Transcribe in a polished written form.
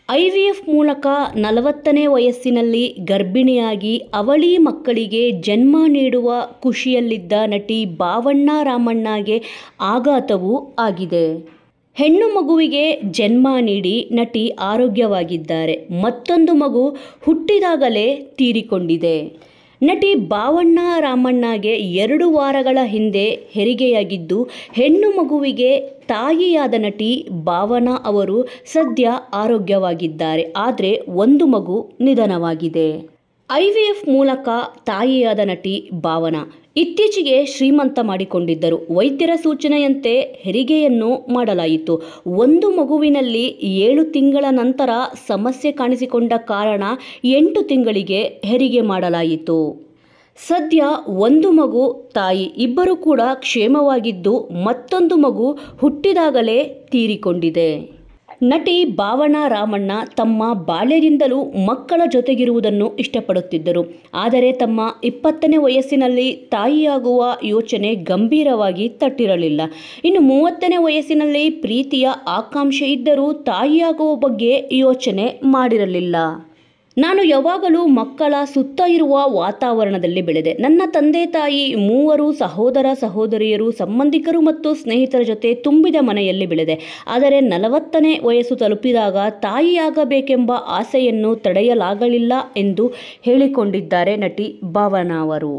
IVF ಮೂಲಕ 40ನೇ ವಯಸ್ಸಿನಲ್ಲಿ ಗರ್ಭಿಣಿಯಾಗಿ ಅವಳಿ ಮಕ್ಕಳಿಗೆ ಜನ್ಮ ನೀಡುವ ಖುಷಿಯಲ್ಲಿದ್ದ ನಟಿ ಭಾವಣ್ಣ ರಾಮಣ್ಣಗೆ ಆಘಾತವೂ ಆಗಿದೆ. ಹೆಣ್ಣು ಮಗುವಿಗೆ ಜನ್ಮ ನೀಡಿ ನಟಿ ಆರೋಗ್ಯವಾಗಿದ್ದಾರೆ. ಮತ್ತೊಂದು ಮಗು ಹುಟ್ಟಿದಾಗಲೇ ತೀರಿಕೊಂಡಿದೆ. ನಟಿ ಭಾವಣ್ಣ ರಾಮಣ್ಣಗೆ 2 ವಾರಗಳ ಹಿಂದೆ ಹೆರಿಗೆಯಾಗಿದ್ದು, ಹೆಣ್ಣು ಮಗುವಿಗೆ ತಾಯಿಯಾದ ನಟಿ ಭಾವನಾ ಅವರು ಸದ್ಯ ಆರೋಗ್ಯವಾಗಿದ್ದಾರೆ. ಆದರೆ ಒಂದು ಮಗು ನಿಧನವಾಗಿದೆ. IVF ಮೂಲಕ ತಾಯಿಯಾದ ನಟಿ ಭಾವನಾ ಇತ್ತೀಚೆಗೆ ಶ್ರೀಮಂತ ಮಾಡಿಕೊಂಡಿದ್ದರು. ವೈದ್ಯರ ಸೂಚನೆಯಂತೆ ಹೆರಿಗೆಯನ್ನು ಮಾಡಲಾಯಿತು. ಒಂದು ಮಗುವಿನಲ್ಲಿ 7 ತಿಂಗಳ ನಂತರ ಸಮಸ್ಯೆ ಕಾಣಿಸಿಕೊಂಡ ಕಾರಣ 8 ತಿಂಗಳಿಗೆ ಹೆರಿಗೆ ಮಾಡಲಾಯಿತು. ಸದ್ಯ ಒಂದು ಮಗು, ತಾಯಿ ಇಬ್ಬರು ಕೂಡ ಕ್ಷೇಮವಾಗಿದ್ದು, ಮತ್ತೊಂದು ಮಗು ಹುಟ್ಟಿದಾಗಲೇ ತೀರಿಕೊಂಡಿದೆ. ನಟಿ ಭಾವಣ್ಣ ರಾಮಣ್ಣ ತಮ್ಮ ಬಾಲ್ಯದಿಂದಲೂ ಮಕ್ಕಳ ಜೊತೆಗಿರುವುದನ್ನು ಇಷ್ಟಪಡುತ್ತಿದ್ದರು. ಆದರೆ ತಮ್ಮ 20ನೇ ವಯಸ್ಸಿನಲ್ಲಿ ತಾಯಿಯಾಗುವ ಯೋಚನೆ ಗಂಭೀರವಾಗಿ ತಟ್ಟಿರಲಿಲ್ಲ. ಇನ್ನು 30ನೇ ವಯಸ್ಸಿನಲ್ಲಿ ಪ್ರೀತಿಯ ಆಕಾಂಕ್ಷೆ ಇದ್ದರೂ ತಾಯಿಯಾಗುವ ಬಗ್ಗೆ ಯೋಚನೆ ಮಾಡಿರಲಿಲ್ಲ. ನಾನು ಯಾವಾಗಲೂ ಮಕ್ಕಳ ಸುತ್ತ ಇರುವ ವಾತಾವರಣದಲ್ಲಿ ಬೆಳೆದೆ. ನನ್ನ ತಂದೆ ತಾಯಿ 3 ಸಹೋದರ ಸಹೋದರಿಯರು, ಸಂಬಂಧಿಕರು ಮತ್ತು ಸ್ನೇಹಿತರ ಜೊತೆ ತುಂಬಿದ ಮನೆಯಲ್ಲಿ ಬೆಳೆದೆ. ಆದರೆ 40ನೇ ವಯಸ್ಸು ತಲುಪಿದಾಗ ತಾಯಿಯಾಗಬೇಕೆಂಬ ಆಸೆಯನ್ನು ತಡೆಯಲಾಗಲಿಲ್ಲ ಎಂದು ಹೇಳಿಕೊಂಡಿದ್ದಾರೆ ನಟಿ ಭಾವನಾ ಅವರು.